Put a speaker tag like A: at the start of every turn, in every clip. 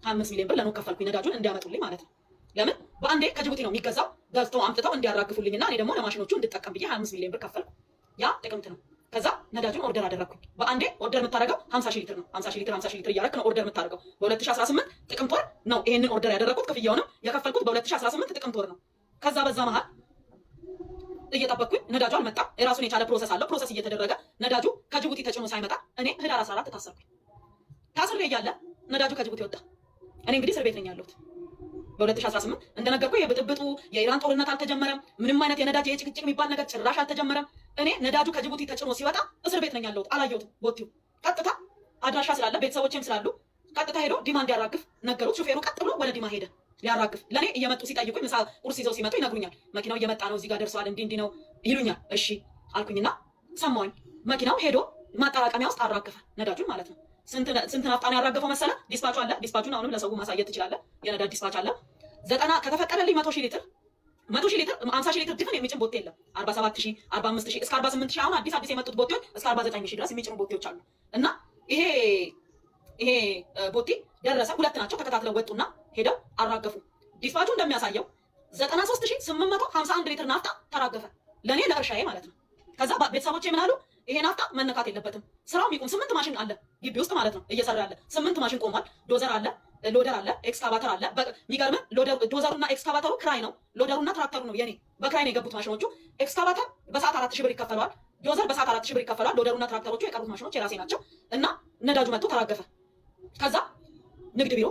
A: 25 ሚሊዮን ብር ለኖክ ከፈልኩኝ ነዳጁን እንዲያመጡልኝ ማለት ነው። ለምን በአንዴ ከጅቡቲ ነው የሚገዛው ገዝተው አምጥተው እንዲያራግፉልኝና እኔ ደግሞ ለማሽኖቹ እንድጠቀም ብዬ 25 ሚሊዮን ብር ከፈልኩ። ያ ጥቅምት ነው። ከዛ ነዳጁን ኦርደር አደረኩኝ። በአንዴ ኦርደር የምታደርገው 50 ሺህ ሊትር ነው። 50 ሺህ ሊትር እያደረክ ነው ኦርደር የምታደርገው። በ2018 ጥቅምት ወር ነው ይሄንን ኦርደር ያደረኩት። ክፍያውንም የከፈልኩት በ2018 ጥቅምት ወር ነው። ከዛ በዛ መሃል እየጠበቅኩኝ ነዳጁ አልመጣም። የራሱን የቻለ ፕሮሰስ አለው። ፕሮሰስ እየተደረገ ነዳጁ ከጅቡቲ ተጭኖ ሳይመጣ እኔ ህዳር 14 ታሰርኩኝ። ታስሬ እያለ ነዳጁ ከጅቡቲ ወጣ። እኔ እንግዲህ እስር ቤት ነኝ ያለሁት። በ2018 እንደነገርኩ የብጥብጡ የኢራን ጦርነት አልተጀመረም። ምንም አይነት የነዳጅ የጭቅጭቅ የሚባል ነገር ጭራሽ አልተጀመረም። እኔ ነዳጁ ከጅቡቲ ተጭኖ ሲወጣ እስር ቤት ነኝ ያለሁት። አላየሁትም። ቦቲው ቀጥታ አድራሻ ስላለ ቤተሰቦቼም ስላሉ ቀጥታ ሄዶ ዲማ እንዲያራግፍ ነገሩት። ሹፌሩ ቀጥ ብሎ ወደ ዲማ ሄደ ሊያራግፍ። ለእኔ እየመጡ ሲጠይቁኝ ምሳ ቁርስ ይዘው ሲመጡ ይነግሩኛል። መኪናው እየመጣ ነው፣ እዚህ ጋር ደርሰዋል፣ እንዲህ ነው ይሉኛል። እሺ አልኩኝና ሰማሁኝ። መኪናው ሄዶ ማጠራቀሚያ ውስጥ አራገፈ ነዳጁን ማለት ነው። ስንት ናፍጣ ነው ያራገፈው መሰለ? ዲስፓቹ አለ። ዲስፓቹን አሁንም ለሰው ማሳየት ትችላለህ። የነዳጅ ዲስፓች አለ። 90 ከተፈቀደልኝ 100 ሺህ ሊትር 50 ሺህ ሊትር ድፍን የሚጭን ቦቴ የለም። 47 ሺህ 45 ሺህ እስከ 48 ሺህ አሁን አዲስ የመጡት ቦቴዎች እስከ 49 ሺህ ድረስ የሚጭኑ ቦቴዎች አሉ። እና ይሄ ቦቴ ደረሰ። ሁለት ናቸው ተከታትለው ወጡና ሄደው አራገፉ። ዲስፓቹ እንደሚያሳየው 93851 ሊትር ናፍጣ ተራገፈ። ለኔ ለእርሻዬ ማለት ነው። ከዛ ቤተሰቦቼ ምን አሉ? ይሄ ናፍጣ መነካት የለበትም፣ ስራው የሚቆም 8 ማሽን አለ ግቢ ውስጥ ማለት ነው እየሰራ ያለ 8 ማሽን ቆሟል። ዶዘር አለ፣ ሎደር አለ፣ ኤክስካቫተር አለ። የሚገርምህ ዶዘሩና ኤክስካቫተሩ ክራይ ነው፣ ሎደሩና ትራክተሩ ነው የኔ በክራይ ነው የገቡት ማሽኖቹ። ኤክስካቫተር በሰዓት 4000 ብር ይከፈለዋል፣ ዶዘር በሰዓት 4000 ብር ይከፈለዋል። ሎደሩና ትራክተሮቹ የቀሩት ማሽኖች የራሴ ናቸው። እና ነዳጁ መጥቶ ተራገፈ። ከዛ ንግድ ቢሮ፣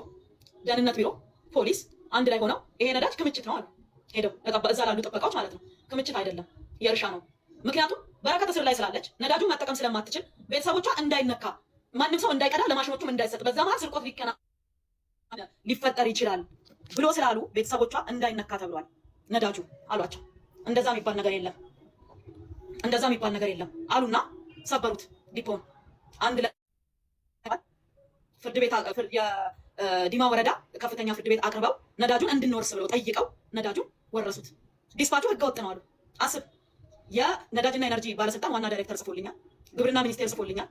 A: ደህንነት ቢሮ፣ ፖሊስ አንድ ላይ ሆነው ይሄ ነዳጅ ክምችት ነው አሉ። ሄደው እዛ ላሉ ጥበቃዎች ማለት ነው ክምችት አይደለም የእርሻ ነው። ምክንያቱም በረከት እስር ላይ ስላለች ነዳጁን መጠቀም ስለማትችል ቤተሰቦቿ እንዳይነካ ማንም ሰው እንዳይቀዳ ለማሽኖቹም እንዳይሰጥ በዛ መሀል ስርቆት ሊፈጠር ይችላል ብሎ ስላሉ ቤተሰቦቿ እንዳይነካ ተብሏል ነዳጁ አሏቸው። እንደዛ የሚባል ነገር የለም፣ እንደዛ የሚባል ነገር የለም አሉና ሰበሩት ዲፖን። አንድ ፍርድ ቤት የዲማ ወረዳ ከፍተኛ ፍርድ ቤት አቅርበው ነዳጁን እንድንወርስ ብለው ጠይቀው ነዳጁን ወረሱት። ዲስፓቹ ህገወጥ ነው አሉ። አስብ። የነዳጅና ኤነርጂ ባለስልጣን ዋና ዳይሬክተር ጽፎልኛል፣ ግብርና ሚኒስቴር ጽፎልኛል።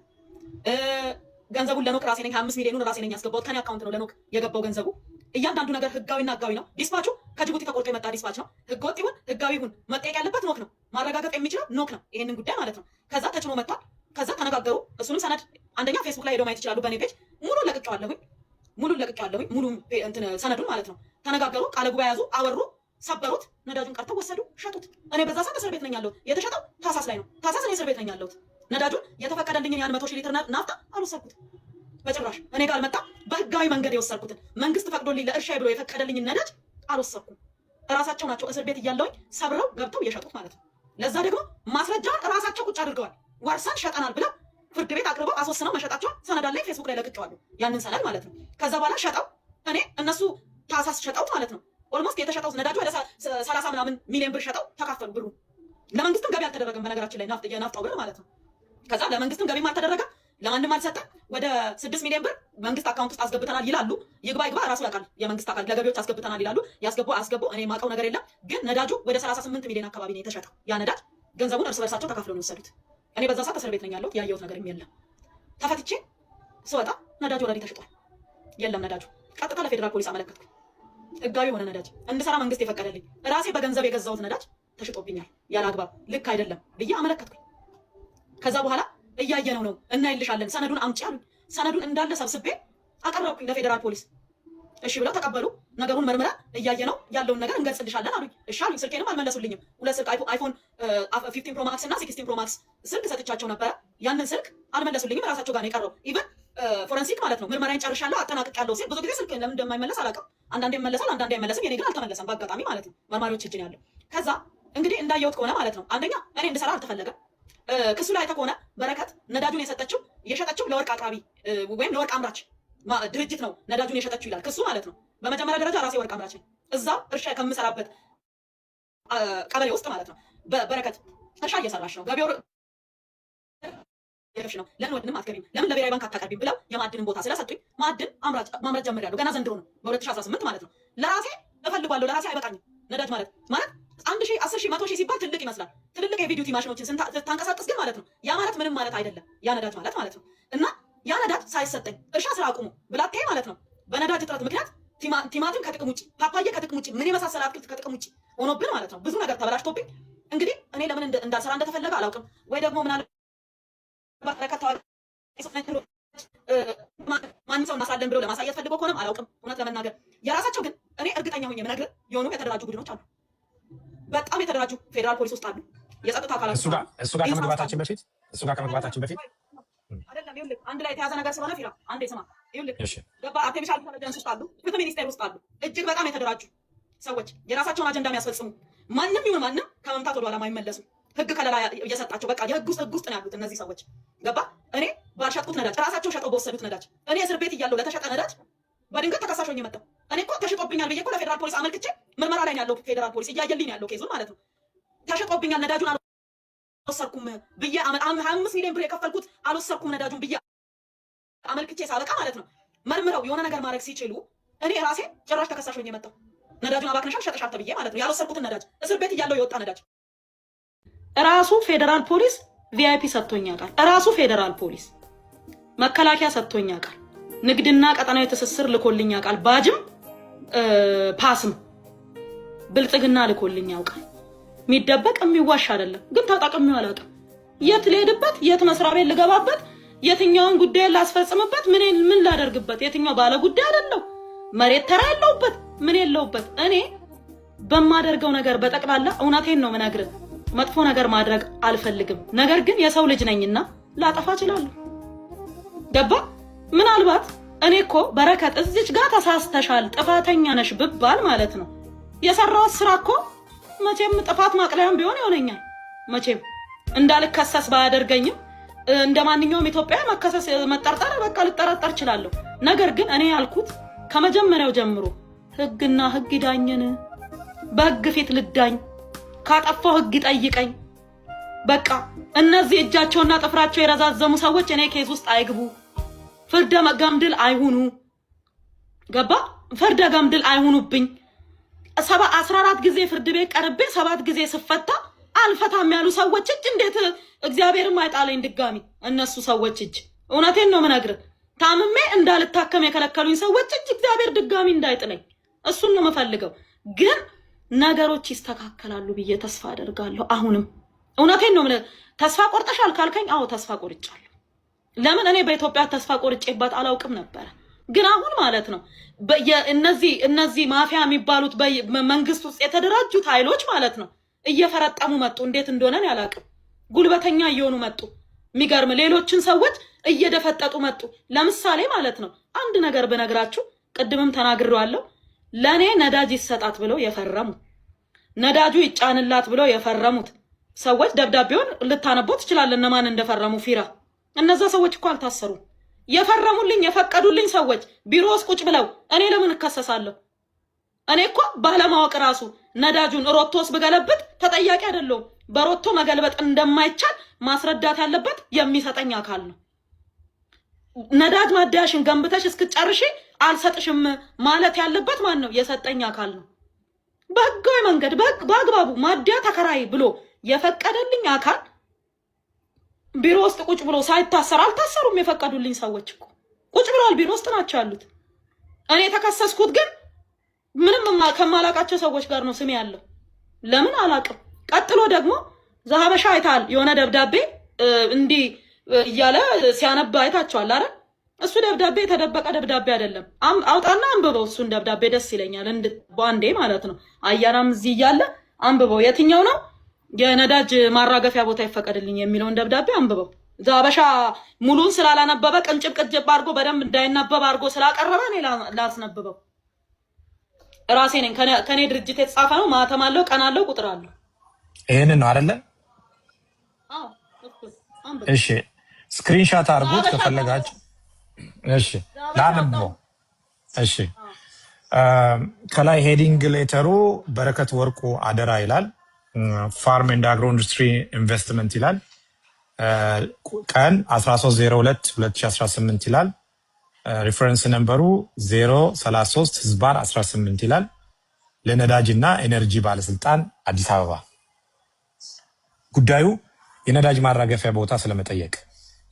A: ገንዘቡን ለኖክ ራሴ ነኝ 25 ሚሊዮኑን ራሴ ነኝ ያስገባሁት። ከኔ አካውንት ነው ለኖክ የገባው ገንዘቡ። እያንዳንዱ ነገር ህጋዊና ህጋዊ ነው። ዲስፓቹ ከጅቡቲ ተቆርጦ የመጣ ዲስፓች ነው። ህገወጥ ይሁን ህጋዊ ይሁን መጠየቅ ያለበት ኖክ ነው፣ ማረጋገጥ የሚችለው ኖክ ነው ይሄንን ጉዳይ ማለት ነው። ከዛ ተጭኖ መጥቷል። ከዛ ተነጋገሩ። እሱንም ሰነድ አንደኛ ፌስቡክ ላይ ሄደው ማየት ይችላሉ። በኔ ፔጅ ሙሉ ለቅቄዋለሁኝ ሙሉ ሰነዱን ማለት ነው። ተነጋገሩ፣ ቃለ ጉባኤ ያዙ፣ አወሩ፣ ሰበሩት። ነዳጁን ቀርተው ወሰዱ፣ ሸጡት። እኔ በዛ ሰዓት እስር ቤት ነኝ ያለሁት። የተሸጠው ታሳስ ላይ ነው። ታሳስ እኔ እስር ቤት ነኝ ያለሁት። ነዳጁን የተፈቀደልኝን ያን 100 ሺህ ሊትር ናፍጣ አልወሰድኩት በጭራሽ። እኔ ጋር አልመጣ። በህጋዊ መንገድ የወሰድኩትን መንግስት ፈቅዶልኝ ለእርሻ ብሎ የፈቀደልኝን ነዳጅ አልወሰድኩም። እራሳቸው ናቸው እስር ቤት እያለሁኝ ሰብረው ገብተው የሸጡት ማለት ነው። ለዛ ደግሞ ማስረጃውን እራሳቸው ቁጭ አድርገዋል። ወርሰን ሸጠናል ብለው ፍርድ ቤት አቅርበው አስወስነው መሸጣቸውን ሰነድ አለኝ ፌስቡክ ላይ ለቅቄዋለሁ፣ ያንን ሰነድ ማለት ነው። ከዛ በኋላ ሸጠው እኔ እነሱ ታሳስ ሸጠው ማለት ነው። ኦልሞስት የተሸጠው ነዳጁ ወደ 30 ምናምን ሚሊዮን ብር ሸጠው ተካፈሉ ብሩ። ለመንግስትም ገቢ አልተደረገም በነገራችን ላይ የናፍጣው ብር ማለት ነው። ከዛ ለመንግስትም ገቢም አልተደረገም፣ ለማንም አልሰጠም። ወደ 6 ሚሊዮን ብር መንግስት አካውንት ውስጥ አስገብተናል ይላሉ። ይግባ ራሱ ያውቃል የመንግስት አካል ለገቢዎች አስገብተናል ይላሉ። ያስገቡ እኔ የማውቀው ነገር የለም። ግን ነዳጁ ወደ 38 ሚሊዮን አካባቢ ነው የተሸጠው ያ ነዳጅ። ገንዘቡን እርስ በርሳቸው ተካፍለው ነው የወሰዱት። እኔ በዛ ሰዓት እስር ቤት ነኝ ያለሁት። ያየሁት ነገርም የለም። ተፈትቼ ስወጣ ነዳጁ ኦልሬዲ ተሽጧል። የለም ነዳጁ። ቀጥታ ለፌዴራል ፖሊስ አመለከትኩ። ህጋዊ የሆነ ነዳጅ እንድሰራ መንግስት የፈቀደልኝ ራሴ በገንዘብ የገዛሁት ነዳጅ ተሽጦብኛል ያለ አግባብ ልክ አይደለም ብዬ አመለከትኩኝ። ከዛ በኋላ እያየነው ነው እናይልሻለን፣ ሰነዱን አምጪ አሉኝ። ሰነዱን እንዳለ ሰብስቤ አቀረብኩኝ ለፌዴራል ፖሊስ። እሺ ብለው ተቀበሉ። ነገሩን መርምራ እያየነው ያለውን ነገር እንገልጽልሻለን አሉኝ። እሺ አሉኝ። ስልኬንም አልመለሱልኝም። ሁለት ስልክ አይፎን 15 ፕሮ ማክስ እና 16 ፕሮ ማክስ ስልክ ሰጥቻቸው ነበረ። ያንን ስልክ አልመለሱልኝም። ራሳቸው ጋር ነው የቀረው። ኢቨን ፎረንሲክ ማለት ነው ምርመራዬን ጨርሻለሁ አጠናቅቄያለሁ ሲል ብዙ ጊዜ ስልክ ለምን እንደማይመለስ አላውቅም። አንዳንዴ ይመለሳል፣ አንዳንዴ አይመለስም። የኔ ግን አልተመለሰም በአጋጣሚ ማለት ነው። መርማሪዎች እጅ ነው ያለው። ከዛ እንግዲህ እንዳየሁት ከሆነ ማለት ነው አንደኛ እኔ እንድሰራ አልተፈለገም። ክሱ ላይ ከሆነ በረከት ነዳጁን የሸጠችው ለወርቅ አቅራቢ ወይም ለወርቅ አምራች ድርጅት ነው ነዳጁን የሸጠችው ይላል ክሱ ማለት ነው። በመጀመሪያ ደረጃ ራሴ ወርቅ አምራች ነኝ። እዛ እርሻ ከምሰራበት ቀበሌ ውስጥ ማለት ነው። በረከት እርሻ እየሰራሽ ነው፣ ገቢው የከፍሽ ነው፣ ለምን ወድንም አትገቢም፣ ለምን ለብሔራዊ ባንክ አታቀርቢም ብለው የማዕድንን ቦታ ስለሰጡኝ ማዕድን ማምረት ጀምሬያለሁ። ገና ዘንድሮ ነው በ2018 ማለት ነው። ለራሴ እፈልጋለሁ፣ ለራሴ አይበቃኝም። ነዳጅ ማለት 1 ሺህ 10 ሺህ 100 ሺህ ሲባል ትልቅ ይመስላል። ትልልቅ የቪዲዮቲ ማሽኖችን ስታንቀሳቅስ ግን ማለት ነው ያ ማለት ምንም ማለት አይደለም። ያ ነዳጅ ማለት ነው። እና ያ ነዳጅ ሳይሰጠኝ እርሻ ስራ አቁሙ ብላቴ ማለት ነው በነዳጅ እጥረት ምክንያት ቲማቲም ከጥቅም ውጭ፣ ፓፓያ ከጥቅም ውጭ፣ ምን የመሳሰለ አትክልት ከጥቅም ውጭ ሆኖብን ማለት ነው። ብዙ ነገር ተበላሽቶብኝ እንግዲህ እኔ ለምን እንዳልሰራ እንደተፈለገ አላውቅም። ወይ ደግሞ ምናልባት ረከታው ማንም ሰው እናስራለን ብለው ለማሳየት ፈልገው ከሆነም አላውቅም። እውነት ለመናገር የራሳቸው ግን እኔ እርግጠኛ ሆኜ የምነግርህ የሆኑ የተደራጁ ቡድኖች አሉ። በጣም የተደራጁ ፌዴራል ፖሊስ ውስጥ አሉ። የጸጥታ አካላት እሱ ጋር ከመግባታችን በፊት አይደለም። ይኸውልህ አንድ ላይ የተያዘ ነገር ስለሆነ ፊራ አንዴ ስማ። ይኸውልህ ገባ አርቲፊሻል ኢንተለጀንስ ውስጥ አሉ፣ ፍትህ ሚኒስቴር ውስጥ አሉ። እጅግ በጣም የተደራጁ ሰዎች የራሳቸውን አጀንዳ የሚያስፈጽሙ ማንም ይሁን ማንም ከመምታት ወደኋላ የማይመለሱ ህግ ከለላ እየሰጣቸው በቃ የህግ ውስጥ ነው ያሉት እነዚህ ሰዎች ገባ። እኔ ባልሸጥኩት ነዳጅ ራሳቸው ሸጠው በወሰዱት ነዳጅ እኔ እስር ቤት እያለሁ ለተሸጠ ነዳጅ በድንገት ተከሳሽ ሆኜ መጣሁ። እኔ እኮ ተሽጦብኛል ብዬ እኮ ለፌዴራል ፖሊስ አመልክቼ ምርመራ ላይ ነው ያለው። ፌዴራል ፖሊስ እያየልኝ ያለው ኬዙን ማለት ነው። ተሽጦብኛል ነዳጁን አልወሰድኩም ብዬ 5 ሚሊዮን ብር የከፈልኩት አልወሰድኩም ነዳጁን ብዬ አመልክቼ ሳበቃ ማለት ነው መርምረው የሆነ ነገር ማድረግ ሲችሉ እኔ ራሴ ጭራሽ ተከሳሽ ሆኜ መጣሁ። ነዳጁን አባክነሻል ሸጠሻል ተብዬ ማለት ነው ያልወሰድኩትን ነዳጅ እስር ቤት እያለሁ የወጣ ነዳጅ ራሱ ፌዴራል ፖሊስ ቪአይፒ ሰጥቶኝ ያውቃል። ራሱ ፌዴራል ፖሊስ መከላከያ ሰጥቶኝ ያውቃል። ንግድና ቀጠናዊ ትስስር ልኮልኝ ያውቃል። ባጅም ፓስም ብልጽግና ልኮልኝ ያውቃል። የሚደበቅ የሚዋሽ አይደለም። ግን ተጠቅሜው አላውቅም። የት ልሄድበት፣ የት መስሪያ ቤት ልገባበት፣ የትኛውን ጉዳይ ላስፈጽምበት፣ ምን ላደርግበት፣ የትኛው ባለ ጉዳይ አይደለው፣ መሬት ተራ የለውበት፣ ምን የለውበት። እኔ በማደርገው ነገር በጠቅላላ እውነቴን ነው የምነግርህ። መጥፎ ነገር ማድረግ አልፈልግም። ነገር ግን የሰው ልጅ ነኝና ላጠፋ እችላለሁ። ገባ? ምናልባት እኔ እኮ በረከት እዚች ጋር ተሳስተሻል፣ ጥፋተኛ ነሽ ብባል ማለት ነው የሰራው ስራ እኮ መቼም ጥፋት ማቅለያም ቢሆን ይሆነኛል። መቼም እንዳልከሰስ ባያደርገኝም እንደ ማንኛውም ኢትዮጵያ መከሰስ መጠርጠር በቃ ልጠረጠር እችላለሁ። ነገር ግን እኔ ያልኩት ከመጀመሪያው ጀምሮ ህግና ህግ ይዳኘን፣ በህግ ፊት ልዳኝ፣ ካጠፋው ህግ ይጠይቀኝ። በቃ እነዚህ እጃቸውና ጥፍራቸው የረዛዘሙ ሰዎች እኔ ኬዝ ውስጥ አይግቡ፣ ፍርደ ገምድል አይሁኑ። ገባ? ፍርደ ገምድል አይሁኑብኝ። 14 ጊዜ ፍርድ ቤት ቀርቤ 7 ጊዜ ስፈታ አልፈታም ያሉ ሰዎች እጅ እንዴት እግዚአብሔርም አይጣለኝ ድጋሚ እነሱ ሰዎች እጅ። እውነቴን ነው የምነግርህ። ታምሜ እንዳልታከም የከለከሉኝ ሰዎች እጅ እግዚአብሔር ድጋሚ እንዳይጥለኝ እሱን ነው የምፈልገው። ግን ነገሮች ይስተካከላሉ ብዬ ተስፋ አደርጋለሁ። አሁንም እውነቴን ነው የምልህ። ተስፋ ቆርጠሻል ካልከኝ አዎ ተስፋ ቆርጫለሁ። ለምን እኔ በኢትዮጵያ ተስፋ ቆርጬባት አላውቅም ነበር። ግን አሁን ማለት ነው እነዚህ ማፊያ የሚባሉት በመንግስት ውስጥ የተደራጁት ኃይሎች ማለት ነው እየፈረጠሙ መጡ። እንዴት እንደሆነ ያላቅም። ጉልበተኛ እየሆኑ መጡ። የሚገርም ሌሎችን ሰዎች እየደፈጠጡ መጡ። ለምሳሌ ማለት ነው አንድ ነገር ብነግራችሁ፣ ቅድምም ተናግሬዋለሁ። ለኔ ነዳጅ ይሰጣት ብለው የፈረሙ ነዳጁ ይጫንላት ብለው የፈረሙት ሰዎች ደብዳቤውን ልታነቦት ይችላል እነማን እንደፈረሙ ፊራ። እነዛ ሰዎች እኮ አልታሰሩም። የፈረሙልኝ የፈቀዱልኝ ሰዎች ቢሮ ውስጥ ቁጭ ብለው እኔ ለምን እከሰሳለሁ? እኔ እኮ ባለማወቅ ራሱ ነዳጁን ሮቶስ ብገለብጥ ተጠያቂ አይደለሁም። በሮቶ መገልበጥ እንደማይቻል ማስረዳት ያለበት የሚሰጠኝ አካል ነው። ነዳጅ ማደያሽን ገንብተሽ እስክጨርሺ አልሰጥሽም ማለት ያለበት ማን ነው? የሰጠኝ አካል ነው። በህጋዊ መንገድ በአግባቡ ማደያ ተከራይ ብሎ የፈቀደልኝ አካል ቢሮ ውስጥ ቁጭ ብሎ ሳይታሰር አልታሰሩም። የፈቀዱልኝ ሰዎች እኮ ቁጭ ብለዋል፣ ቢሮ ውስጥ ናቸው ያሉት። እኔ የተከሰስኩት ግን ምንም ከማላቃቸው ሰዎች ጋር ነው ስሜ ያለው። ለምን አላቅም። ቀጥሎ ደግሞ ዘሀበሻ አይታል የሆነ ደብዳቤ እንዲህ እያለ ሲያነባ አይታቸዋል አይደል? እሱ ደብዳቤ የተደበቀ ደብዳቤ አይደለም። አውጣና አንብበው። እሱን ደብዳቤ ደስ ይለኛል በአንዴ ማለት ነው። አያናም እዚህ እያለ አንብበው። የትኛው ነው የነዳጅ ማራገፊያ ቦታ ይፈቀድልኝ የሚለውን ደብዳቤ አንብበው። ዘሀበሻ ሙሉን ስላላነበበ ቅንጭብ አድርጎ በደንብ እንዳይነበብ አድርጎ ስላቀረበ እኔ ላስነብበው ራሴ ነኝ። ከኔ ድርጅት የተጻፈ ነው። ማተም አለው፣ ቀን አለው፣ ቁጥር አለው። ይሄንን ነው አይደለ? አዎ።
B: እሺ ስክሪንሻት አድርጉት ከፈለጋችሁ። እሺ ላንብበው። እሺ ከላይ ሄዲንግ ሌተሩ በረከት ወርቁ አደራ ይላል። ፋርም ኤንድ አግሮ ኢንዱስትሪ ኢንቨስትመንት ይላል። ቀን 13/02/2018 ይላል። ሪፈረንስ ነምበሩ 033/18 ይላል። ለነዳጅና ኤነርጂ ባለስልጣን አዲስ አበባ። ጉዳዩ የነዳጅ ማራገፊያ ቦታ ስለመጠየቅ።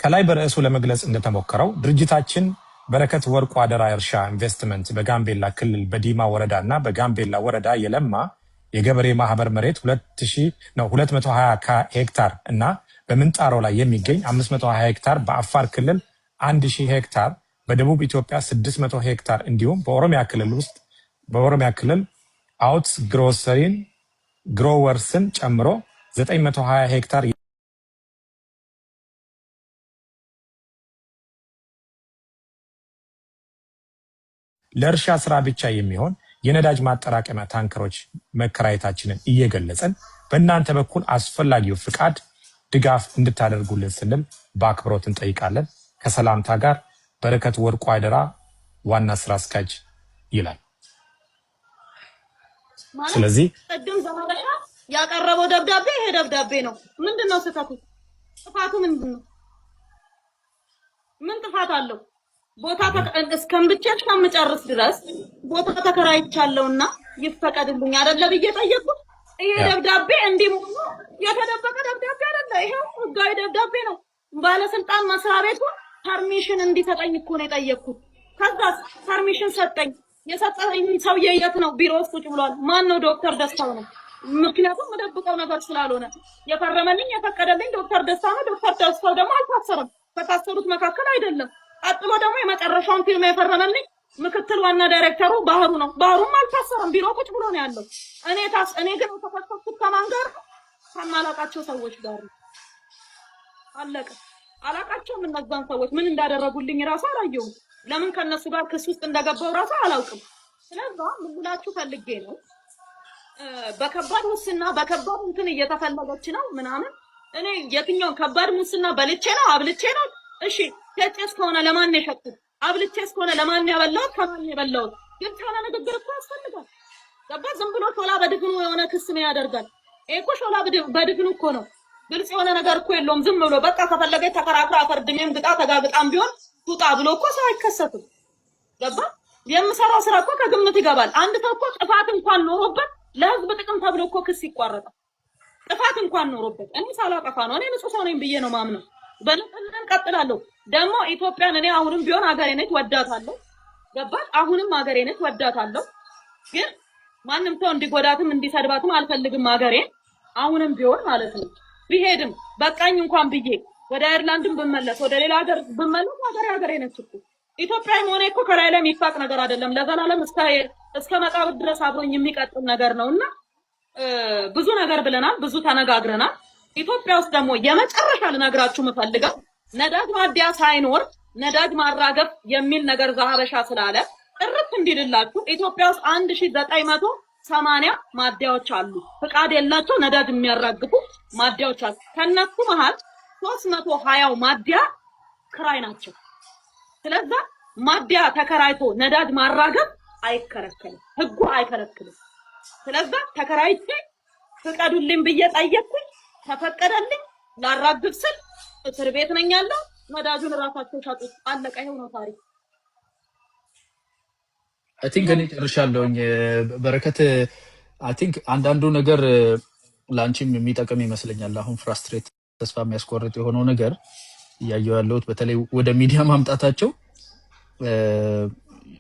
B: ከላይ በርዕሱ ለመግለጽ እንደተሞከረው ድርጅታችን በረከት ወርቁ አደራ እርሻ ኢንቨስትመንት በጋምቤላ ክልል በዲማ ወረዳ እና በጋምቤላ ወረዳ የለማ የገበሬ ማህበር መሬት 220 ሄክታር እና በምንጣሮ ላይ የሚገኝ 520 ሄክታር፣ በአፋር ክልል 1000 ሄክታር፣ በደቡብ ኢትዮጵያ 600 ሄክታር እንዲሁም በኦሮሚያ ክልል አውትስ ግሮወርስን ጨምሮ 920 ሄክታር ለእርሻ ስራ ብቻ የሚሆን የነዳጅ ማጠራቀሚያ ታንከሮች መከራየታችንን እየገለጸን በእናንተ በኩል አስፈላጊው ፍቃድ ድጋፍ እንድታደርጉልን ስንል በአክብሮት እንጠይቃለን። ከሰላምታ ጋር በረከት ወርቁ አደራ ዋና ስራ አስኪያጅ ይላል። ስለዚህ
A: ቅድም ዘመረሻ ያቀረበው ደብዳቤ ይሄ ደብዳቤ ነው። ምንድነው ስህተቱ? ጥፋቱ ምንድነው? ምን ጥፋት አለው? ቦታ እስከምጨርስ ድረስ ቦታ ተከራይቻለሁና ይፈቀድልኝ አይደለ ብዬ ጠየቅኩት። ይሄ ደብዳቤ እንዲሁ የተደበቀ ደብዳቤ አይደለ፣ ይሄው ህጋዊ ደብዳቤ ነው። ባለስልጣን መስሪያ ቤቱ ፐርሚሽን እንዲሰጠኝ እኮ ነው የጠየቅኩት። ከዛስ ፐርሚሽን ሰጠኝ። የሰጠኝ ሰውዬ የት ነው? ቢሮ ውስጥ ቁጭ ብሏል። ማን ነው? ዶክተር ደስታው ነው። ምክንያቱም መደብቀው ነገር ስላልሆነ የፈረመልኝ የፈቀደልኝ ዶክተር ደስታ ነው። ዶክተር ደስታው ደግሞ አልታሰረም፣ ከታሰሩት መካከል አይደለም። ቀጥሎ ደግሞ የመጨረሻውን ፊርማ የፈረመልኝ ምክትል ዋና ዳይሬክተሩ ባህሩ ነው። ባህሩም አልታሰረም፣ ቢሮ ቁጭ ብሎ ነው ያለው። እኔ ግን የተፈሰስኩት ከማን ጋር ነው? ከማላውቃቸው ሰዎች ጋር ነው። አለቀ። አላውቃቸውም። እነዛን ሰዎች ምን እንዳደረጉልኝ ራሱ አላየሁም። ለምን ከነሱ ጋር ክስ ውስጥ እንደገባው ራሱ አላውቅም። ስለዚህ ምን ብላችሁ ፈልጌ ነው በከባድ ሙስና በከባድ እንትን እየተፈለገች ነው ምናምን። እኔ የትኛውን ከባድ ሙስና በልቼ ነው አብልቼ ነው? እሺ ሸጬስ ከሆነ ለማን የሸጥኩት? አብልቼስ ከሆነ ለማን ያበላሁት? ከማን የበላሁት? ግን ከሆነ ንግግር እኮ ያስፈልጋል። ገባ? ዝም ብሎ ሾላ በድፍኑ የሆነ ክስ ነው ያደርጋል። እኮ ሾላ በድፍኑ እኮ ነው። ግልጽ የሆነ ነገር እኮ የለውም። ዝም ብሎ በቃ ከፈለገ ተከራክራ ፈርድሜም ግጣ ተጋግጣም ቢሆን ጡጣ ብሎ እኮ ሰው አይከሰትም። ገባ? የምሰራው ስራ እኮ ከግምት ይገባል። አንድ ሰው እኮ ጥፋት እንኳን ኖሮበት ለህዝብ ጥቅም ተብሎ እኮ ክስ ይቋረጣል። ጥፋት እንኳን ኖሮበት እኔ ሳላጠፋ ነው። እኔ ንጹህ ሰው ነኝ ብዬ ነው ማምነው። በነጥለን ቀጥላለሁ። ደግሞ ኢትዮጵያን እኔ አሁንም ቢሆን ሀገሬ ነች ወዳታለሁ። ገባ? አሁንም ሀገሬ ነች ወዳታለሁ። ግን ማንም ሰው እንዲጎዳትም እንዲሰድባትም አልፈልግም ሀገሬን። አሁንም ቢሆን ማለት ነው ቢሄድም በቃኝ እንኳን ብዬ ወደ አይርላንድም ብመለስ ወደ ሌላ ሀገር ብመለስ ሀገሬ ነች እኮ። ኢትዮጵያ መሆኔ እኮ ከላይ ላይ የሚፋቅ ነገር አይደለም። ለዘላለም እስከ መቃብር ድረስ አብሮኝ የሚቀጥል ነገር ነውና ብዙ ነገር ብለናል፣ ብዙ ተነጋግረናል። ኢትዮጵያ ውስጥ ደግሞ የመጨረሻ ልነግራችሁ የምፈልገው ነዳጅ ማደያ ሳይኖር ነዳጅ ማራገፍ የሚል ነገር ዛሀበሻ ስላለ ጥርት እንዲልላችሁ ኢትዮጵያ ውስጥ 1980 ማደያዎች አሉ። ፍቃድ የላቸው ነዳጅ የሚያራግፉ ማደያዎች አሉ። ከነሱ መሃል 320 ማደያ ክራይ ናቸው። ስለዚህ ማደያ ተከራይቶ ነዳጅ ማራገፍ አይከለከልም፣ ህጉ አይከለክልም። ስለዚህ ተከራይቼ ፍቀዱልኝ ብዬ ጠየቅኩኝ፣ ተፈቀደልኝ። ላራግፍ ስል እስር ቤት ነኝ ያለው። ነዳጁን ራሳቸው ሸጡት። አለቀ። ይሄው ነው ታሪክ።
C: አይ ቲንክ እኔ ጨርሻለሁኝ። በረከት አይ ቲንክ አንዳንዱ ነገር ላንቺም የሚጠቅም ይመስለኛል። አሁን ፍራስትሬት ተስፋ የሚያስቆርጥ የሆነው ነገር እያየሁ ያለሁት በተለይ ወደ ሚዲያ ማምጣታቸው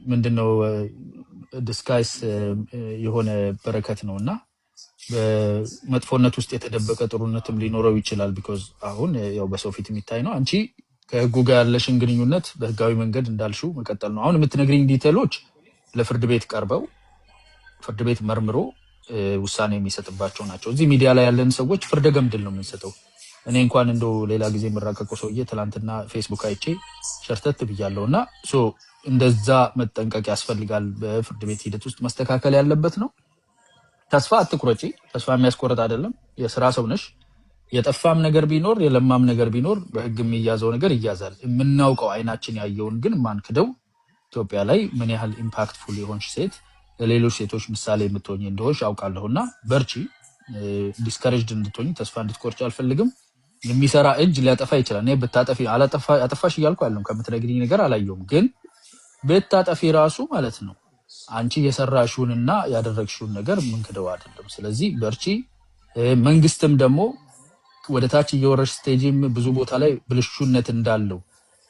C: ምንድነው ዲስጋይስ የሆነ በረከት ነውና በመጥፎነት ውስጥ የተደበቀ ጥሩነትም ሊኖረው ይችላል። ቢኮዝ አሁን ያው በሰው ፊት የሚታይ ነው። አንቺ ከህጉ ጋር ያለሽን ግንኙነት በህጋዊ መንገድ እንዳልሽው መቀጠል ነው። አሁን የምትነግሪኝ ዲቴሎች ለፍርድ ቤት ቀርበው ፍርድ ቤት መርምሮ ውሳኔ የሚሰጥባቸው ናቸው። እዚህ ሚዲያ ላይ ያለን ሰዎች ፍርደ ገምድል ነው የምንሰጠው። እኔ እንኳን እንደው ሌላ ጊዜ የምራቀቀው ሰውዬ ትላንትና ፌስቡክ አይቼ ሸርተት ብያለሁና እንደዛ መጠንቀቅ ያስፈልጋል። በፍርድ ቤት ሂደት ውስጥ መስተካከል ያለበት ነው። ተስፋ አትቁረጪ። ተስፋ የሚያስቆርጥ አይደለም። የስራ ሰው ነሽ። የጠፋም ነገር ቢኖር የለማም ነገር ቢኖር በህግ የሚያዘው ነገር ይያዛል። የምናውቀው አይናችን ያየውን ግን ማንክደው ኢትዮጵያ ላይ ምን ያህል ኢምፓክትፉል የሆንሽ ሴት ለሌሎች ሴቶች ምሳሌ የምትሆኝ እንደሆንሽ አውቃለሁና በርቺ። ዲስከሬጅድ እንድትሆኝ ተስፋ እንድትቆርጪ አልፈልግም። የሚሰራ እጅ ሊያጠፋ ይችላል። እኔ ብታጠፊ አጠፋሽ እያልኩ አይደለም። ከምትነግሪኝ ነገር አላየሁም። ግን ብታጠፊ ራሱ ማለት ነው አንቺ የሰራሽውንና ያደረግሽውን ነገር ምንክደው አይደለም። ስለዚህ በርቺ። መንግስትም ደግሞ ወደ ታች እየወረሽ ስቴጂም ብዙ ቦታ ላይ ብልሹነት እንዳለው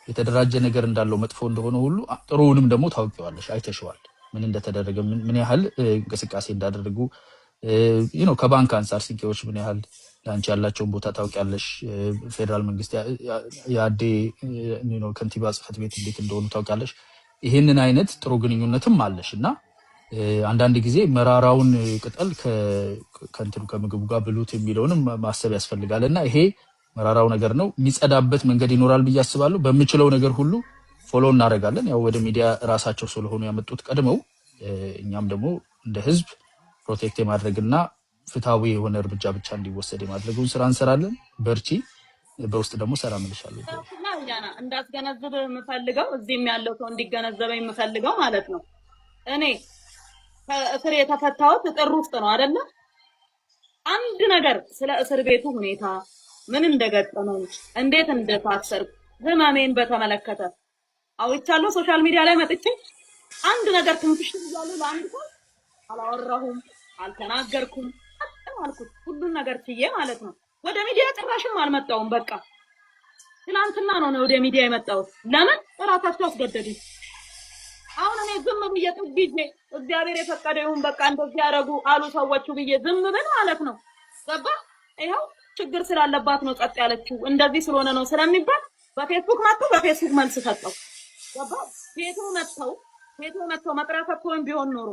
C: የተደራጀ ነገር እንዳለው መጥፎ እንደሆነ ሁሉ ጥሩውንም ደግሞ ታውቂዋለሽ፣ አይተሽዋል። ምን እንደተደረገ ምን ያህል እንቅስቃሴ እንዳደረጉ ከባንክ አንጻር ሲንቄዎች ምን ያህል ለአንቺ ያላቸውን ቦታ ታውቂያለሽ። ፌደራል መንግስት የአዴ ከንቲባ ጽሕፈት ቤት እንዴት እንደሆኑ ታውቂያለሽ። ይሄንን አይነት ጥሩ ግንኙነትም አለሽ እና አንዳንድ ጊዜ መራራውን ቅጠል ከእንትኑ ከምግቡ ጋር ብሉት የሚለውንም ማሰብ ያስፈልጋል እና ይሄ መራራው ነገር ነው። የሚጸዳበት መንገድ ይኖራል ብዬ አስባለሁ። በምችለው ነገር ሁሉ ፎሎ እናደርጋለን። ያው ወደ ሚዲያ ራሳቸው ስለሆኑ ያመጡት ቀድመው፣ እኛም ደግሞ እንደ ህዝብ ፕሮቴክት የማድረግና ፍትሃዊ የሆነ እርምጃ ብቻ እንዲወሰድ የማድረጉን ስራ እንሰራለን። በርቺ። በውስጥ ደግሞ ሰላም እልሻለሁ።
D: እንዳስገነዝብ የምፈልገው እዚህም ያለው ሰው እንዲገነዘበኝ የምፈልገው ማለት ነው እኔ ከእስር የተፈታሁት ጥር ውስጥ ነው አይደለ? አንድ ነገር ስለ እስር ቤቱ ሁኔታ ምን እንደገጠመኝ እንዴት እንደታሰርኩ ህመሜን በተመለከተ አውጥቻለሁ። ሶሻል ሚዲያ ላይ መጥቼ አንድ ነገር ትንፍሽ ይያለው ለአንድ ሰው አላወራሁም፣ አልተናገርኩም፣ አልኩት ሁሉን ነገር ትዬ ማለት ነው። ወደ ሚዲያ ጭራሽም አልመጣሁም። በቃ ትናንትና ነው ወደ ሚዲያ የመጣሁት። ለምን እራሳቸው አስገደዱኝ። አሁን እኔ ዝም ብዬ ጥግጄ እግዚአብሔር የፈቀደውን በቃ እንደዚህ ያደረጉ አሉ ሰዎቹ ብዬ ዝም ብል ማለት ነው። ገባ? ይኸው ችግር ስላለባት ነው ጸጥ ያለችው እንደዚህ ስለሆነ ነው ስለሚባል በፌስቡክ በፌስቡክ መልስ ሰጠው። ገባ? ቤቱ መጥተው መጥሪያ ሰጥተውኝ ቢሆን ኖሮ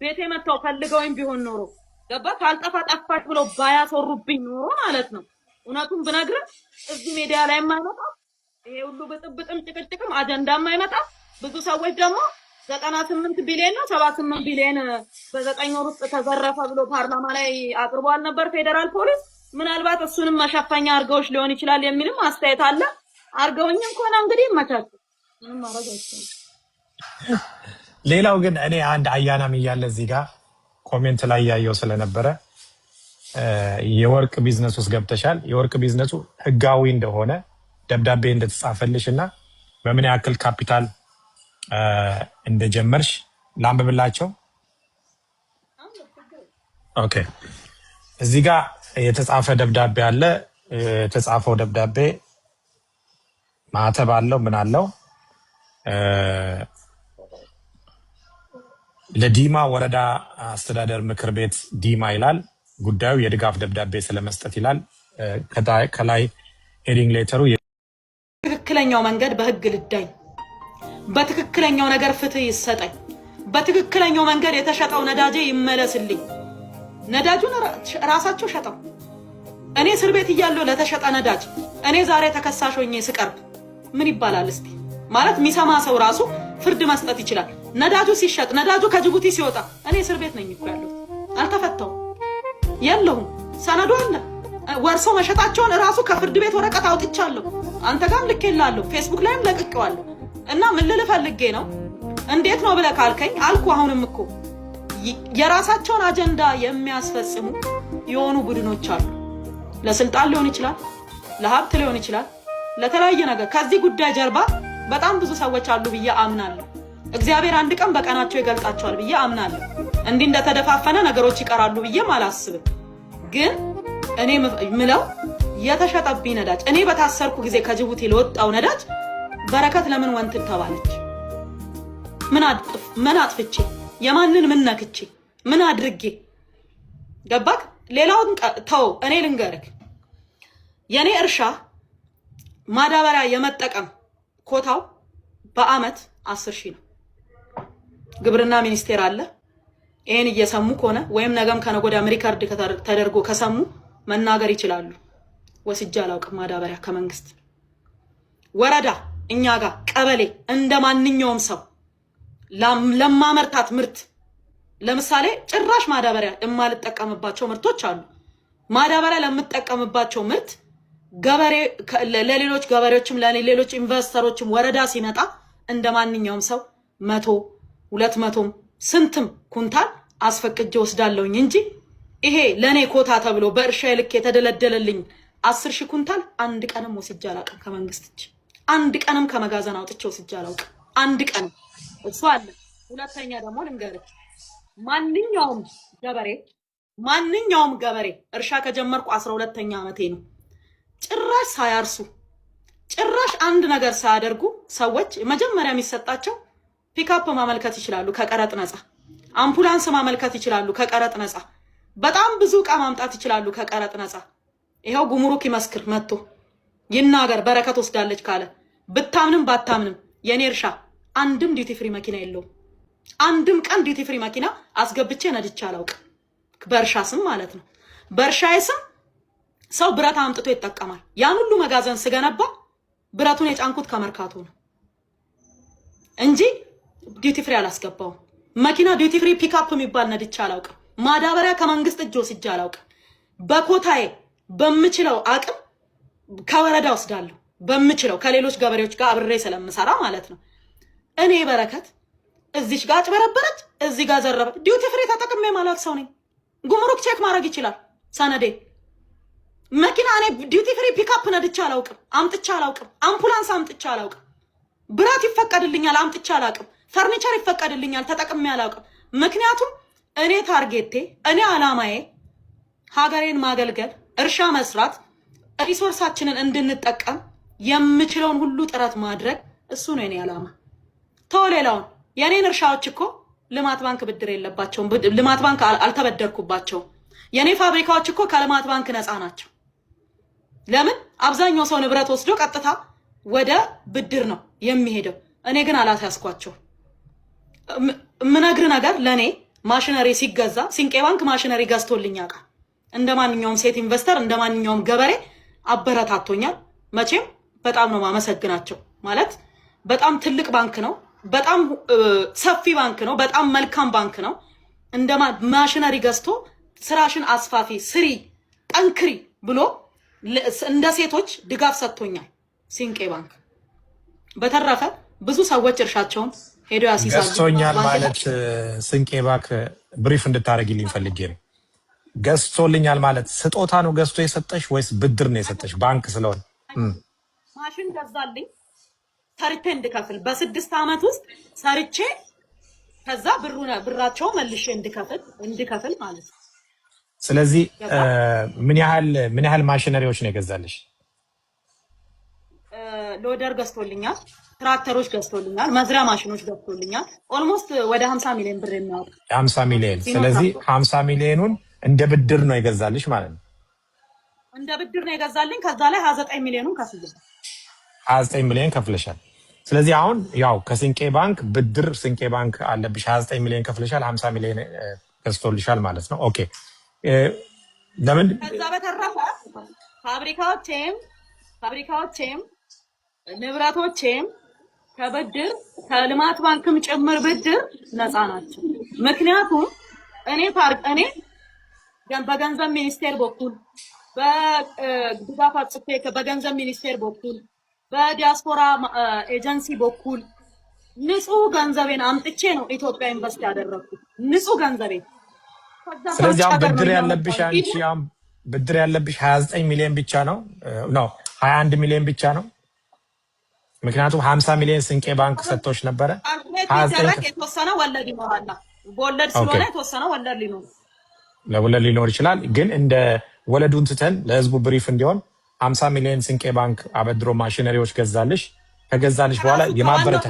D: ቤቴ መጥተው ፈልገውኝ ቢሆን ኖሮ ገባ? ካልጠፋ ጠፋች ብሎ ባያሰሩብኝ ኖሮ ማለት ነው እውነቱን ብነግርህ እዚህ ሚዲያ ላይ የማይመጣ ይሄ ሁሉ ብጥብጥም ጭቅጭቅም አጀንዳም አይመጣ። ብዙ ሰዎች ደግሞ 98 ቢሊዮን ነው 78 ቢሊዮን በ9 ወር ውስጥ ተዘረፈ ብሎ ፓርላማ ላይ አቅርቧል ነበር ፌደራል ፖሊስ። ምናልባት እሱንም መሸፈኛ አርገውሽ ሊሆን ይችላል የሚልም አስተያየት አለ። አርገውኝም ከሆነ እንግዲህ መቻቸው ምንም ማድረግ አይቻልም።
B: ሌላው ግን እኔ አንድ አያናም እያለ እዚህ ጋር ኮሜንት ላይ ያየው ስለነበረ የወርቅ ቢዝነስ ውስጥ ገብተሻል፣ የወርቅ ቢዝነሱ ህጋዊ እንደሆነ ደብዳቤ እንደተጻፈልሽ እና በምን ያክል ካፒታል እንደጀመርሽ ላንብብላቸው። ኦኬ፣ እዚህ ጋር የተጻፈ ደብዳቤ አለ። የተጻፈው ደብዳቤ ማተብ አለው፣ ምን አለው? ለዲማ ወረዳ አስተዳደር ምክር ቤት ዲማ ይላል። ጉዳዩ የድጋፍ ደብዳቤ ስለመስጠት ይላል። ከላይ ሄዲንግ ሌተሩ
A: ትክክለኛው መንገድ በህግ ልዳኝ፣ በትክክለኛው ነገር ፍትህ ይሰጠኝ፣ በትክክለኛው መንገድ የተሸጠው ነዳጄ ይመለስልኝ። ነዳጁን ራሳቸው ሸጠው። እኔ እስር ቤት እያለሁ ለተሸጠ ነዳጅ እኔ ዛሬ ተከሳሽ ሆኜ ስቀርብ ምን ይባላል እስቲ? ማለት የሚሰማ ሰው ራሱ ፍርድ መስጠት ይችላል። ነዳጁ ሲሸጥ ነዳጁ ከጅቡቲ ሲወጣ እኔ እስር ቤት ነኝ እኮ ያለሁት፣ አልተፈታሁም፣ የለሁም፣ ሰነዱ አለ። ወርሶ መሸጣቸውን እራሱ ከፍርድ ቤት ወረቀት አውጥቻለሁ። አንተ ጋርም ልኬልሃለሁ፣ ፌስቡክ ላይም ለቅቄዋለሁ። እና ምን ልልህ ፈልጌ ነው፣ እንዴት ነው ብለህ ካልከኝ አልኩ። አሁንም እኮ የራሳቸውን አጀንዳ የሚያስፈጽሙ የሆኑ ቡድኖች አሉ። ለስልጣን ሊሆን ይችላል፣ ለሀብት ሊሆን ይችላል፣ ለተለያየ ነገር ከዚህ ጉዳይ ጀርባ በጣም ብዙ ሰዎች አሉ ብዬ አምናለሁ። እግዚአብሔር አንድ ቀን በቀናቸው ይገልጣቸዋል ብዬ አምናለሁ። እንዲህ እንደተደፋፈነ ነገሮች ይቀራሉ ብዬም አላስብም። ግን እኔ ምለው የተሸጠብኝ ነዳጅ እኔ በታሰርኩ ጊዜ ከጅቡቲ ለወጣው ነዳጅ በረከት ለምን ወንትን ተባለች? ምን አጥፍቼ? የማንን ምን ነክቼ? ምን አድርጌ? ገባክ? ሌላውን ተው። እኔ ልንገርክ፣ የኔ እርሻ ማዳበሪያ የመጠቀም ኮታው በአመት 10,000 ነው። ግብርና ሚኒስቴር አለ። ይሄን እየሰሙ ከሆነ ወይም ነገም ከነጎዳ ሪካርድ ተደርጎ ከሰሙ መናገር ይችላሉ። ወስጄ አላውቅም ማዳበሪያ ከመንግስት። ወረዳ እኛ ጋር ቀበሌ እንደ ማንኛውም ሰው ለማመርታት ምርት ለምሳሌ ጭራሽ ማዳበሪያ የማልጠቀምባቸው ምርቶች አሉ። ማዳበሪያ ለምጠቀምባቸው ምርት ገበሬ ለሌሎች ገበሬዎችም ለሌሎች ኢንቨስተሮችም ወረዳ ሲመጣ እንደ ማንኛውም ሰው 100 200 ስንትም ኩንታል አስፈቅጄ ወስዳለሁኝ እንጂ ይሄ ለኔ ኮታ ተብሎ በእርሻ ልክ የተደለደለልኝ 10,000 ኩንታል አንድ ቀንም ወስጄ አላውቅም ከመንግስት እጅ። አንድ ቀንም ከመጋዘን አውጥቼ ወስጄ አላውቅም። አንድ ቀን እሱ አለ። ሁለተኛ ደግሞ ልንገርህ፣ ማንኛውም ገበሬ እርሻ ከጀመርኩ 12ኛ ዓመቴ ነው። ጭራሽ ሳያርሱ ጭራሽ አንድ ነገር ሳያደርጉ ሰዎች መጀመሪያ የሚሰጣቸው ፒክአፕ ማመልከት ይችላሉ ከቀረጥ ነፃ፣ አምቡላንስ ማመልከት ይችላሉ ከቀረጥ ነፃ፣ በጣም ብዙ ዕቃ ማምጣት ይችላሉ ከቀረጥ ነፃ። ይሄው ጉምሩክ ይመስክር መጥቶ ይናገር በረከት ወስዳለች ካለ ብታምንም ባታምንም የኔ እርሻ አንድም ዲዩቲ ፍሪ መኪና የለውም። አንድም ቀን ዲዩቲ ፍሪ መኪና አስገብቼ ነድቼ አላውቅም። በእርሻ ስም ማለት ነው። በእርሻዬ ስም ሰው ብረት አምጥቶ ይጠቀማል። ያን ሁሉ መጋዘን ስገነባ ብረቱን የጫንኩት ከመርካቶ ነው እንጂ ዲዩቲ ፍሪ አላስገባውም። መኪና ዲዩቲ ፍሪ ፒክአፕ የሚባል ነድቼ አላውቅም። ማዳበሪያ ከመንግስት እጅ ወስጄ አላውቅም። በኮታዬ በምችለው አቅም ከወረዳ ወስዳለሁ። በምችለው ከሌሎች ገበሬዎች ጋር አብሬ ስለምሰራ ማለት ነው። እኔ በረከት እዚሽ ጋር አጭበረበረች፣ እዚህ ጋር ዘረበች። ዲዩቲ ፍሪ ተጠቅሜ ማለት ሰው ነኝ። ጉምሩክ ቼክ ማድረግ ይችላል ሰነዴ። መኪና እኔ ዲዩቲ ፍሪ ፒክአፕ ነድቼ አላውቅም፣ አምጥቼ አላውቅም። አምቡላንስ አምጥቼ አላውቅም። ብረት ይፈቀድልኛል፣ አምጥቼ አላውቅም። ፈርኒቸር ይፈቀድልኛል፣ ተጠቅሜ አላውቅም። ምክንያቱም እኔ ታርጌቴ፣ እኔ አላማዬ ሀገሬን ማገልገል፣ እርሻ መስራት፣ ሪሶርሳችንን እንድንጠቀም የምችለውን ሁሉ ጥረት ማድረግ እሱ ነው የኔ አላማ። ተወሌላውን የኔን እርሻዎች እኮ ልማት ባንክ ብድር የለባቸውም። ልማት ባንክ አልተበደርኩባቸውም። የኔ ፋብሪካዎች እኮ ከልማት ባንክ ነፃ ናቸው። ለምን? አብዛኛው ሰው ንብረት ወስዶ ቀጥታ ወደ ብድር ነው የሚሄደው። እኔ ግን አላስያዝኳቸው። ምነግር ነገር ለኔ ማሽነሪ ሲገዛ ሲንቄ ባንክ ማሽነሪ ገዝቶልኝ ያውቃል። እንደማንኛውም ሴት ኢንቨስተር እንደማንኛውም ገበሬ አበረታቶኛል። መቼም በጣም ነው ማመሰግናቸው። ማለት በጣም ትልቅ ባንክ ነው፣ በጣም ሰፊ ባንክ ነው፣ በጣም መልካም ባንክ ነው። እንደ ማሽነሪ ገዝቶ ስራሽን አስፋፊ፣ ስሪ፣ ጠንክሪ ብሎ እንደ ሴቶች ድጋፍ ሰጥቶኛል ሲንቄ ባንክ። በተረፈ ብዙ ሰዎች እርሻቸውን ሄዶ ያሲሳሉ።
B: ገዝቶኛል ማለት ሲንቄ ባንክ ብሪፍ እንድታረጊልኝ ፈልጌ ነው። ገዝቶልኛል ማለት ስጦታ ነው ገዝቶ የሰጠሽ ወይስ ብድር ነው የሰጠሽ? ባንክ ስለሆነ
A: ማሽን ገዛልኝ ሰርቼ እንድከፍል በ6 ዓመት ውስጥ ሰርቼ ከዛ ብራቸው መልሼ እንድከፍል ማለት ነው።
B: ስለዚህ ምን ያህል ማሽነሪዎች ነው የገዛልሽ?
A: ሎደር ገዝቶልኛል፣ ትራክተሮች ገዝቶልኛል፣ መዝሪያ ማሽኖች ገዝቶልኛል። ኦልሞስት ወደ 50 ሚሊዮን ብር የሚያወጣ
B: 50 ሚሊዮን። ስለዚህ 50 ሚሊዮኑን እንደ ብድር ነው የገዛልሽ ማለት ነው።
A: እንደ ብድር ነው የገዛልኝ። ከዛ ላይ 29 ሚሊዮኑን ከፍያለሁ።
B: 29 ሚሊዮን ከፍለሻል። ስለዚህ አሁን ያው ከሲንቄ ባንክ ብድር ሲንቄ ባንክ አለብሽ 29 ሚሊዮን ከፍለሻል፣ 50 ሚሊዮን ገዝቶልሻል ማለት ነው። ኦኬ ለምን?
A: ከዛ በተረፈ ፋብሪካዎቼም ንብረቶቼም ከብድር ከልማት ባንክም ጭምር ብድር ነፃ ናቸው። ምክንያቱም እኔ በገንዘብ ሚኒስቴር በኩል በድጋፍ አጽፌ በገንዘብ ሚኒስቴር በኩል በዲያስፖራ ኤጀንሲ በኩል ንጹህ ገንዘቤን አምጥቼ ነው ኢትዮጵያ ኢንቨስት ያደረኩት። ንጹህ ገንዘቤን።
B: ስለዚህ አሁን ብድር ያለብሽ አንቺ አሁን ብድር ያለብሽ 29 ሚሊዮን ብቻ ነው 21 ሚሊዮን ብቻ ነው። ምክንያቱም 50 ሚሊዮን ሲንቄ ባንክ ሰጥቶሽ ነበረ።
A: 29 የተወሰነ ወለድ ይኖራል። በወለድ ስለሆነ የተወሰነ ወለድ
B: ሊኖር ይችላል። ግን እንደ ወለዱን ትተን ለህዝቡ ብሪፍ እንዲሆን 50 ሚሊዮን ሲንቄ ባንክ አበድሮ ማሽነሪዎች ገዛልሽ። ከገዛልሽ በኋላ የማበረታ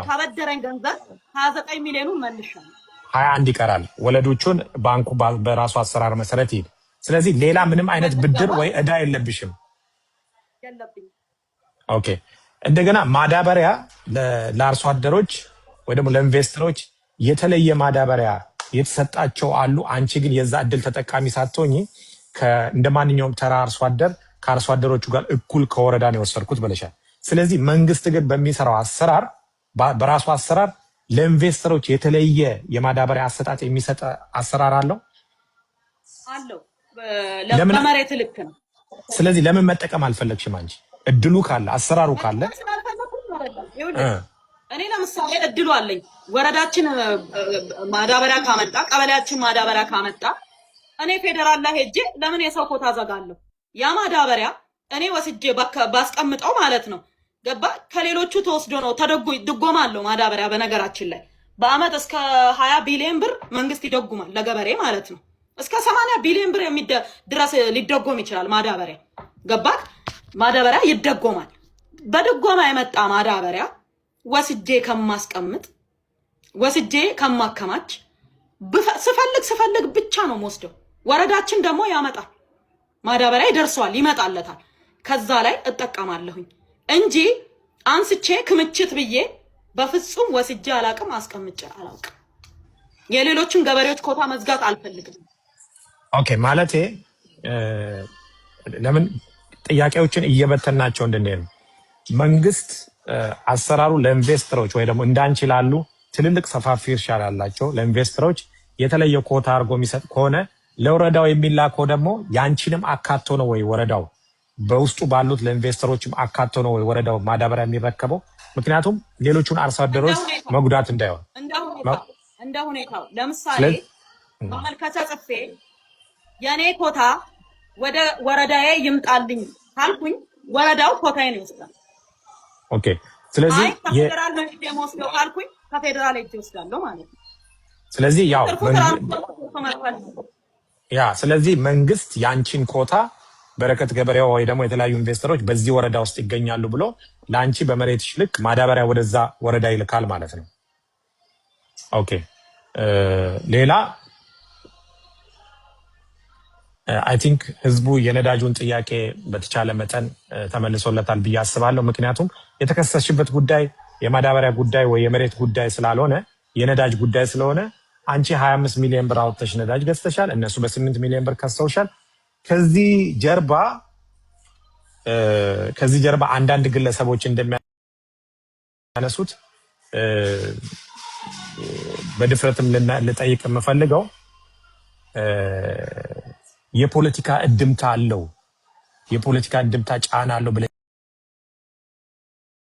A: ካበደረኝ ገንዘብ 29 ሚሊዮኑን መልሻለሁ።
B: 21 ይቀራል። ወለዶቹን ባንኩ በራሱ አሰራር መሰረት ይሄድ። ስለዚህ ሌላ ምንም አይነት ብድር ወይ እዳ የለብሽም። ኦኬ። እንደገና ማዳበሪያ ለአርሶ አደሮች ወይ ደግሞ ለኢንቨስተሮች የተለየ ማዳበሪያ የተሰጣቸው አሉ። አንቺ ግን የዛ እድል ተጠቃሚ ሳትሆኚ እንደማንኛውም ተራ አርሶ አደር ከአርሶ አደሮቹ ጋር እኩል ከወረዳ ነው የወሰድኩት ብለሻል። ስለዚህ መንግስት ግን በሚሰራው አሰራር በራሱ አሰራር ለኢንቨስተሮች የተለየ የማዳበሪያ አሰጣጥ የሚሰጥ አሰራር አለው።
A: ለመሬት ልክ ነው።
B: ስለዚህ ለምን መጠቀም አልፈለግሽም አንቺ? እድሉ ካለ አሰራሩ ካለ
A: እኔ ለምሳሌ እድሉ አለኝ። ወረዳችን ማዳበሪያ ካመጣ፣ ቀበሌያችን ማዳበሪያ ካመጣ እኔ ፌደራል ላይ ሄጄ ለምን የሰው ኮታ ዘጋለሁ? ያ ማዳበሪያ እኔ ወስጄ ባስቀምጠው ማለት ነው ገባ ከሌሎቹ ተወስዶ ነው ድጎማ አለው ማዳበሪያ። በነገራችን ላይ በአመት እስከ 20 ቢሊዮን ብር መንግስት ይደጉማል ለገበሬ ማለት ነው። እስከ 80 ቢሊዮን ብር ድረስ ሊደጎም ይችላል ማዳበሪያ። ገባ ማዳበሪያ ይደጎማል። በድጎማ የመጣ ማዳበሪያ ወስጄ ከማስቀምጥ ወስጄ ከማከማች ስፈልግ ብቻ ነው የምወስደው። ወረዳችን ደግሞ ያመጣል፣ ማዳበሪያ ይደርሰዋል፣ ይመጣለታል። ከዛ ላይ እጠቀማለሁኝ እንጂ አንስቼ ክምችት ብዬ በፍጹም ወስጄ አላቅም፣ አስቀምጬ አላውቅም። የሌሎችን ገበሬዎች ኮታ መዝጋት አልፈልግም።
B: ኦኬ ማለቴ ለምን ጥያቄዎችን እየበተናቸው እንድንሄድ መንግስት አሰራሩ ለኢንቨስተሮች ወይ ደግሞ እንዳንቺ ላሉ ትልልቅ ሰፋፊ እርሻ ላላቸው ለኢንቨስተሮች የተለየ ኮታ አድርጎ የሚሰጥ ከሆነ ለወረዳው የሚላከው ደግሞ ያንቺንም አካቶ ነው ወይ ወረዳው በውስጡ ባሉት ለኢንቨስተሮችም አካቶ ነው ወይ ወረዳው ማዳበሪያ የሚረከበው? ምክንያቱም ሌሎቹን አርሶ አደሮች መጉዳት እንዳይሆን
A: እንደ ሁኔታው ለምሳሌ ማመልከቻ ጽፌ የኔ ኮታ ወደ ወረዳዬ ይምጣልኝ ካልኩኝ ወረዳው ኮታዬን ይወስዳል።
B: ኦኬ ስለዚህ
A: ከፌደራል መንግስት የምወስደው ካልኩኝ ከፌደራል እጅ ይወስዳለሁ ማለት ነው።
B: ስለዚህ ስለዚህ መንግስት ያንቺን ኮታ በረከት ገበሬው ወይ ደግሞ የተለያዩ ኢንቨስተሮች በዚህ ወረዳ ውስጥ ይገኛሉ ብሎ ለአንቺ በመሬትሽ ልክ ማዳበሪያ ወደዛ ወረዳ ይልካል ማለት ነው። ኦኬ ሌላ አይ ቲንክ ህዝቡ የነዳጁን ጥያቄ በተቻለ መጠን ተመልሶለታል ብዬ አስባለሁ። ምክንያቱም የተከሰስሽበት ጉዳይ የማዳበሪያ ጉዳይ ወይ የመሬት ጉዳይ ስላልሆነ የነዳጅ ጉዳይ ስለሆነ አንቺ 25 ሚሊዮን ብር አውጥተሽ ነዳጅ ገዝተሻል፣ እነሱ በ8 ሚሊዮን ብር ከሰውሻል። ከዚህ ጀርባ አንዳንድ ግለሰቦች እንደሚያነሱት በድፍረትም ልጠይቅ የምፈልገው የፖለቲካ እድምታ አለው፣ የፖለቲካ እድምታ ጫና አለው ብለ